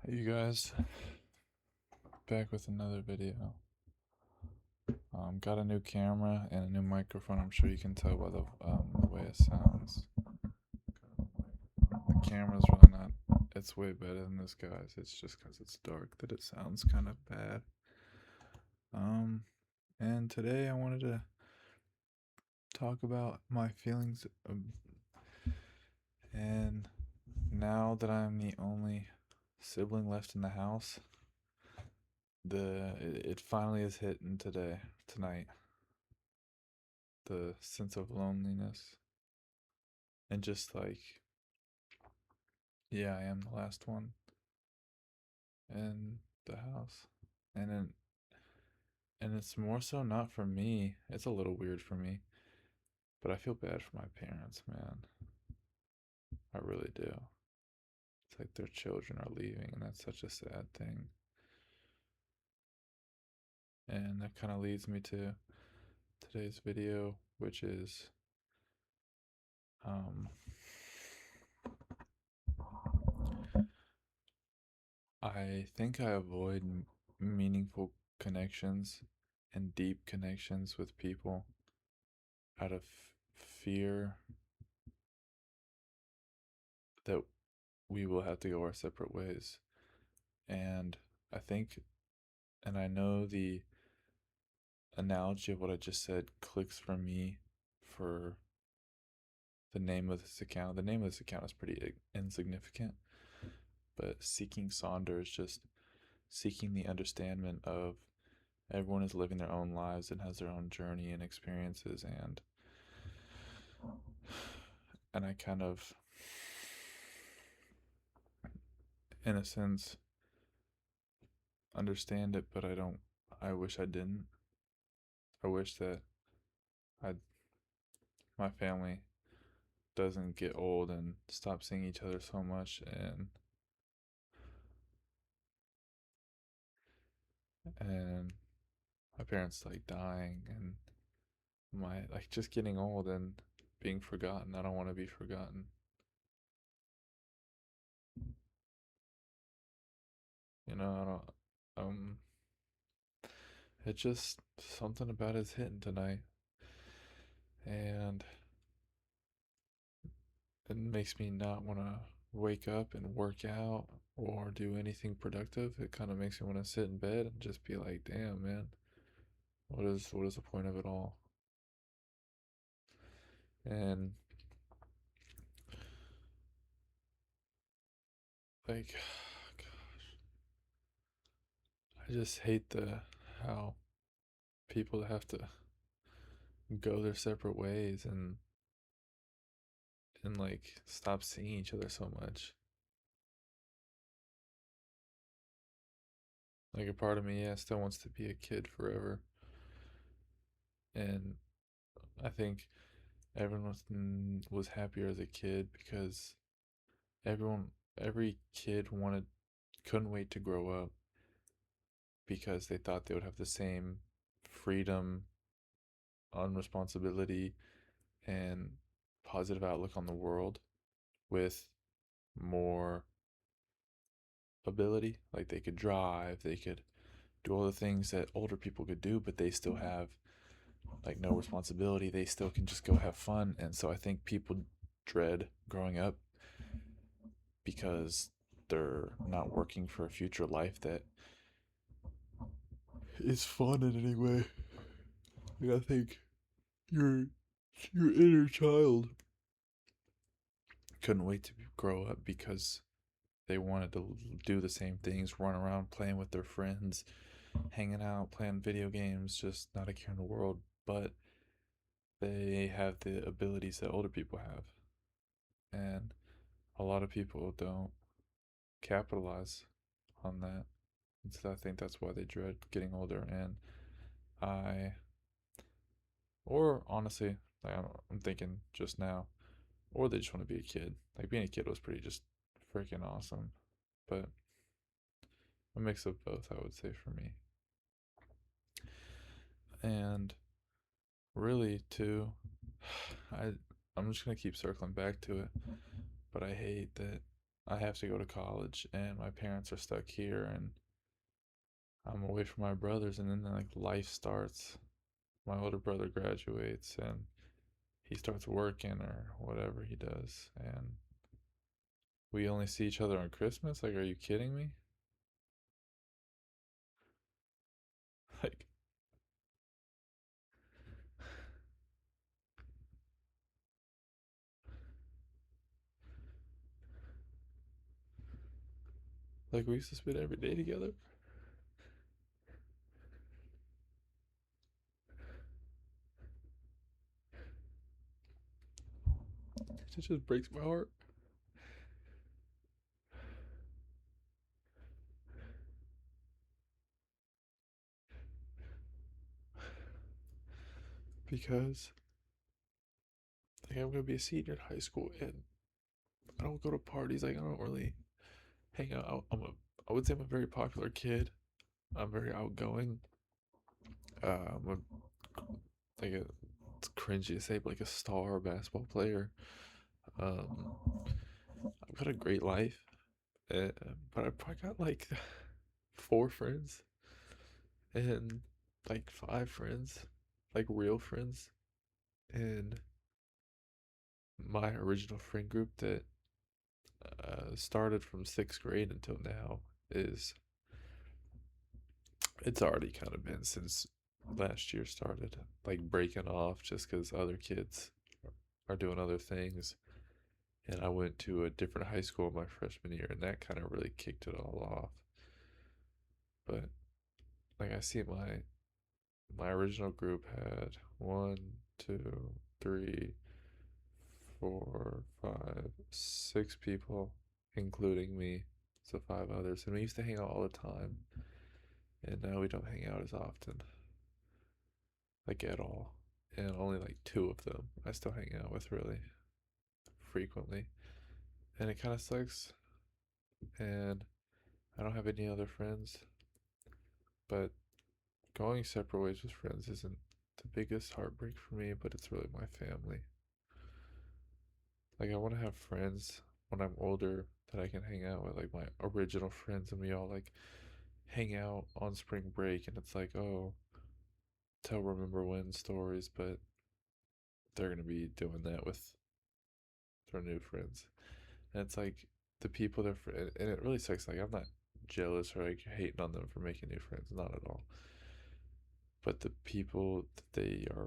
Hey you guys, back with another video. Got a new camera and a new microphone. I'm sure you can tell by the way it sounds. The camera's really not. It's way better than this guy's. It's just because it's dark that it sounds kind of bad. And today I wanted to talk about my feelings. And now that I'm the only sibling left in the house, it finally is hitting tonight. The sense of loneliness and just like, yeah, I am the last one in the house. And then and it's more so not for me. It's a little weird for me, but I feel bad for my parents, man. I really do. It's like their children are leaving and that's such a sad thing. And that kind of leads me to today's video, which is um I think I avoid meaningful connections and deep connections with people out of fear that we will have to go our separate ways. And I think, and I know the analogy of what I just said clicks for me for the name of this account. The name of this account is pretty insignificant, but Seeking Sonder is just seeking the understanding of everyone is living their own lives and has their own journey and experiences, and I kind of, in a sense, understand it, but I don't. I wish I didn't. I wish that I my family doesn't get old and stop seeing each other so much, and my parents like dying and my like just getting old and being forgotten. I don't want to be forgotten. I don't it's just something about his hitting tonight, and it makes me not want to wake up and work out or do anything productive. It kind of makes me want to sit in bed and just be like, damn, man, what is the point of it all? And like, I just hate the how people have to go their separate ways and like stop seeing each other so much. Like a part of me, yeah, still wants to be a kid forever. And I think everyone was happier as a kid because everyone every kid wanted couldn't wait to grow up because they thought they would have the same freedom, unresponsibility, and positive outlook on the world with more ability. Like they could drive, they could do all the things that older people could do, but they still have like no responsibility. They still can just go have fun. And so I think people dread growing up because they're not working for a future life that is fun in any way. Like I think your your inner child couldn't wait to grow up because they wanted to do the same things, run around playing with their friends, hanging out, playing video games, just not a care in the world. But they have the abilities that older people have. And a lot of people don't capitalize on that. And so I think that's why they dread getting older. And I, or honestly, like I'm thinking just now, or they just want to be a kid. Like being a kid was pretty just freaking awesome. But a mix of both, I would say, for me. And really, too, I I'm just gonna keep circling back to it, but I hate that I have to go to college and my parents are stuck here and I'm away from my brothers, and then like life starts. My older brother graduates and he starts working or whatever he does, and we only see each other on Christmas. Like, are you kidding me? Like, like we used to spend every day together. It just breaks my heart because like I'm gonna be a senior in high school and I don't go to parties. Like I don't really hang out. I would say I'm a very popular kid. I'm very outgoing. I'm like a, it's cringy to say, but like a star basketball player. Um, I've got a great life, uh, but I probably got like four friends and like five friends, like real friends. And my original friend group that started from sixth grade until now is it's already kind of been since last year started, like breaking off just because other kids are doing other things. And I went to a different high school my freshman year, and that kind of really kicked it all off. But like I see my original group had one, two, three, four, five, six people, including me. So five others. And we used to hang out all the time. And now we don't hang out as often, like at all. And only like two of them I still hang out with really frequently. And it kind of sucks. And I don't have any other friends. But going separate ways with friends isn't the biggest heartbreak for me, but it's really my family. Like I want to have friends when I'm older that I can hang out with, like my original friends, and we all like hang out on spring break, and it's like, oh, tell remember when stories, but they're gonna be doing that with their new friends, and it's like the people that, and it really sucks. Like I'm not jealous or like hating on them for making new friends, not at all. But the people that they are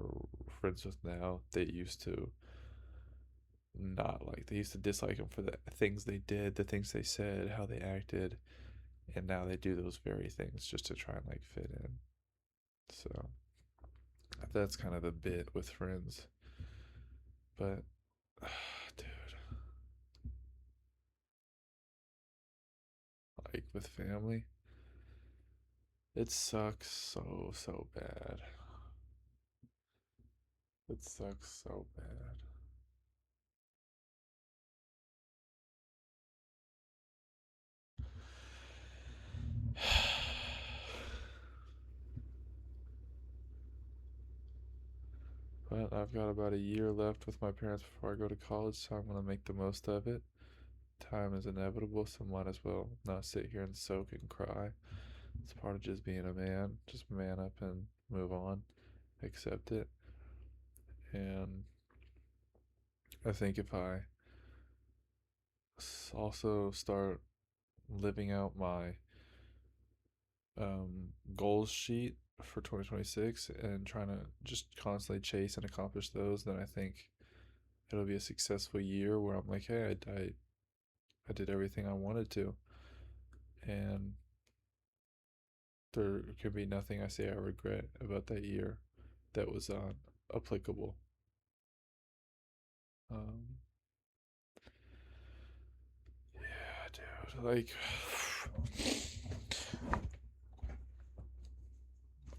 friends with now, they used to not like. They used to dislike them for the things they did, the things they said, how they acted, and now they do those very things just to try and like fit in. So that's kind of the bit with friends. But dude, like with family, it sucks so bad. It sucks so bad. But I've got about a year left with my parents before I go to college, so I'm gonna make the most of it. Time is inevitable, so might as well not sit here and soak and cry. It's part of just being a man. Just man up and move on, accept it. And I think if I also start living out my goals sheet for 2026 and trying to just constantly chase and accomplish those, then I think it'll be a successful year where I'm like, hey, I did everything I wanted to, and there could be nothing I say I regret about that year that was applicable. Um, yeah, dude, like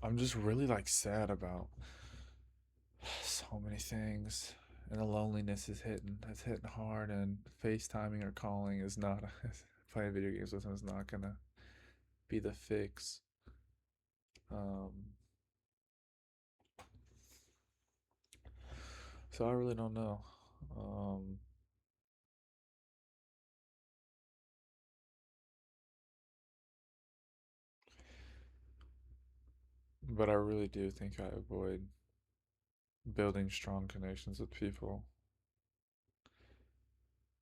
I'm just really like sad about so many things, and the loneliness is hitting. It's hitting hard, and FaceTiming or calling is not playing video games with them is not gonna be the fix. Um, so I really don't know. Um, But I really do think I avoid building strong connections with people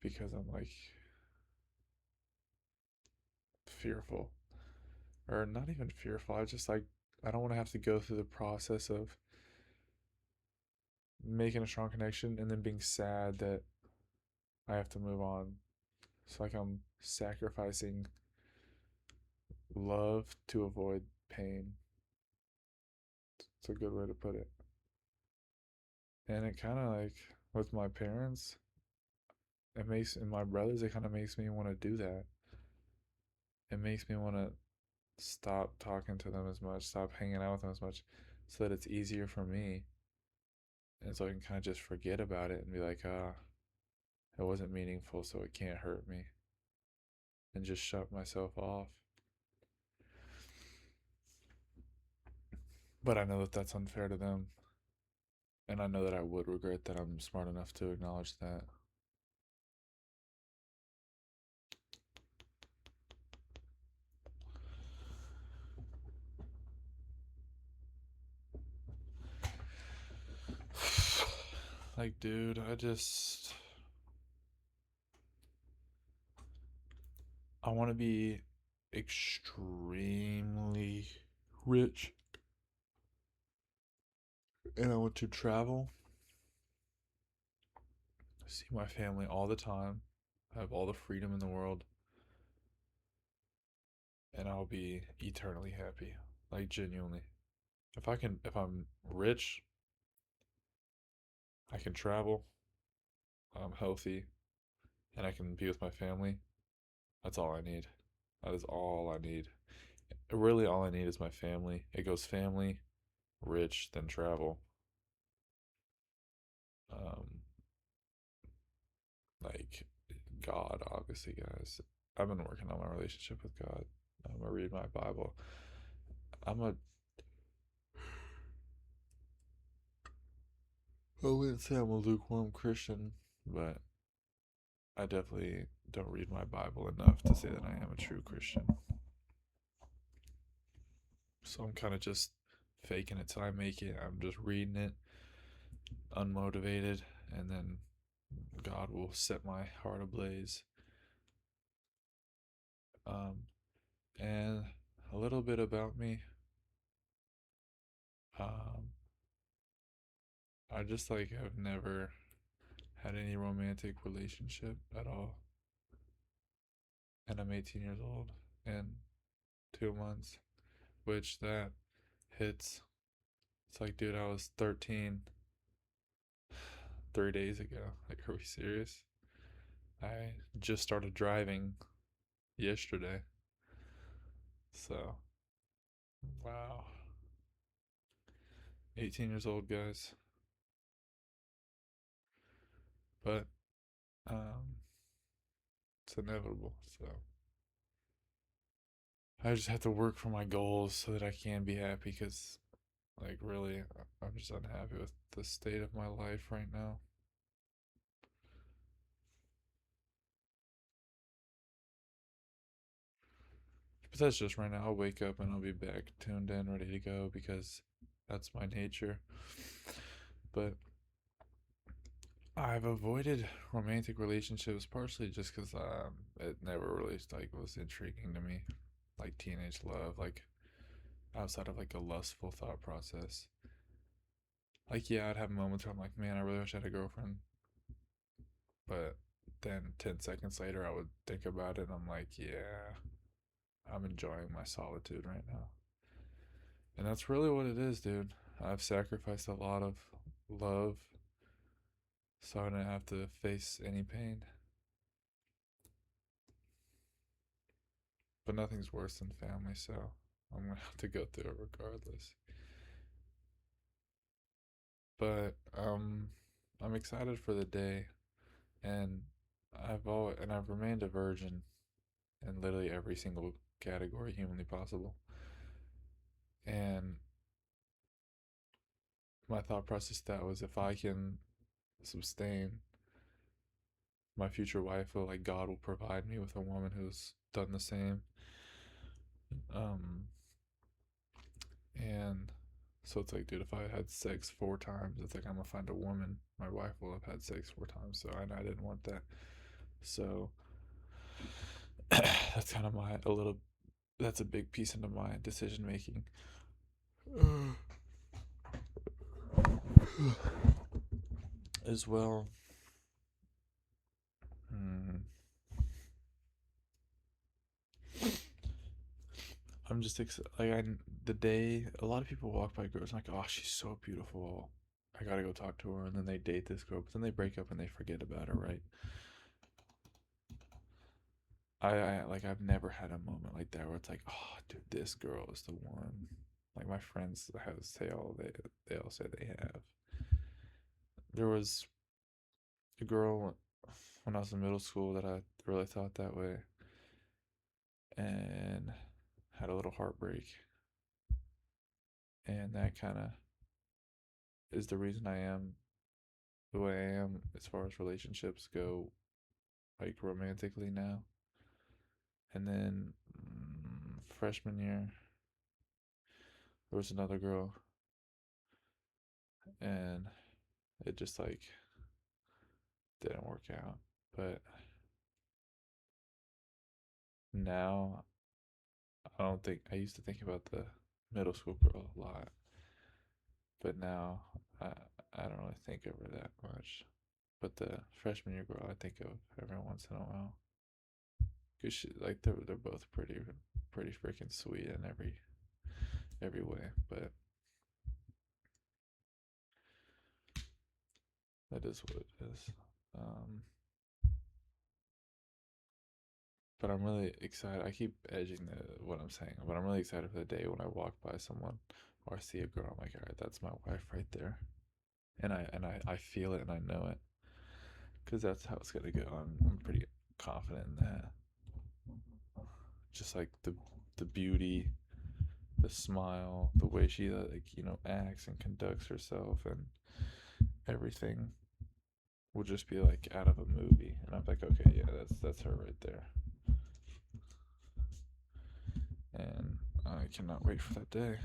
because I'm like fearful. Or not even fearful. I just like, I don't want to have to go through the process of making a strong connection and then being sad that I have to move on. It's like I'm sacrificing love to avoid pain. It's a good way to put it. And it kind of like with my parents, it makes, and my brothers, it kind of makes me want to do that. It makes me want to stop talking to them as much, stop hanging out with them as much, so that it's easier for me. And so I can kind of just forget about it and be like, it wasn't meaningful, so it can't hurt me. And just shut myself off. But I know that that's unfair to them. And I know that I would regret that I'm smart enough to acknowledge that. Like, dude, I want to be extremely rich. And I want to travel, see my family all the time, have all the freedom in the world, and I'll be eternally happy. Like, genuinely. If I'm rich, I can travel, I'm healthy, and I can be with my family. That's all I need. That is all I need. Really, all I need is my family. It goes family, rich, then travel. Um, like God, obviously, guys. I've been working on my relationship with God. I'm gonna read my Bible. I'm a. I wouldn't say I'm a lukewarm Christian, but I definitely don't read my Bible enough to say that I am a true Christian. So I'm kind of just faking it till I make it. I'm just reading it, unmotivated, and then God will set my heart ablaze. Um, and a little bit about me. Um, I just like have never had any romantic relationship at all, and I'm 18 years old in 2 months, which that hits. It's like, dude, I was 13 3 days ago. Like, are we serious? I just started driving yesterday. So, wow. 18 years old, guys. But, um, it's inevitable. So, I just have to work for my goals so that I can be happy because, like, really, I'm just unhappy with the state of my life right now. But that's just right now. I'll wake up and I'll be back tuned in, ready to go because that's my nature. But I've avoided romantic relationships partially just because it never really like was intriguing to me, like teenage love, like outside of like a lustful thought process. Like, yeah, I'd have moments where I'm like, man, I really wish I had a girlfriend, but then 10 seconds later, I would think about it and I'm like, yeah, I'm enjoying my solitude right now. And that's really what it is, dude. I've sacrificed a lot of love so I don't have to face any pain. But nothing's worse than family, so I'm gonna have to go through it regardless. But I'm excited for the day, and I've remained a virgin in literally every single category humanly possible. And my thought process that was if I can sustain my future wife, will like God will provide me with a woman who's done the same. Um, and So it's like, dude, if I had sex 4 times, it's like I'm gonna find a woman. My wife will have had sex 4 times, so I didn't want that. So that's kind of my a little. That's a big piece into my decision making. As well. Hmm. I'm just like the day a lot of people walk by girls like, oh, she's so beautiful. I gotta go talk to her, and then they date this girl, but then they break up and they forget about her, right? I like I've never had a moment like that where it's like, oh, dude, this girl is the one. Like my friends have say all they all say they have. There was a girl when I was in middle school that I really thought that way, and had a little heartbreak, and that kind of is the reason I am the way I am as far as relationships go, like romantically now. And then freshman year, there was another girl, and it just like didn't work out. But now I don't think I used to think about the middle school girl a lot, but now I I don't really think of her that much. But the freshman year girl I think of every once in a while, cause she like they're both pretty freaking sweet in every way. But that is what it is. Um, but I'm really excited. I keep edging what I'm saying, but I'm really excited for the day when I walk by someone or I see a girl. I'm like, all right, that's my wife right there, and I feel it and I know it because that's how it's gonna go. I'm pretty confident in that. Just like the beauty, the smile, the way she like acts and conducts herself, and everything will just be like out of a movie. And I'm like, okay, yeah, that's her right there, and I cannot wait for that day.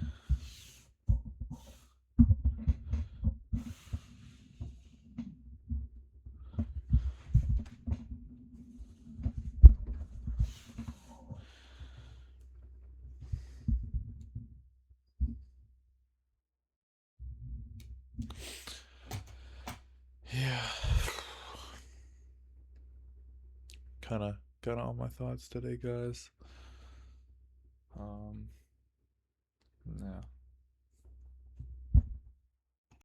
Yeah, kind of all my thoughts today, guys. Um, yeah.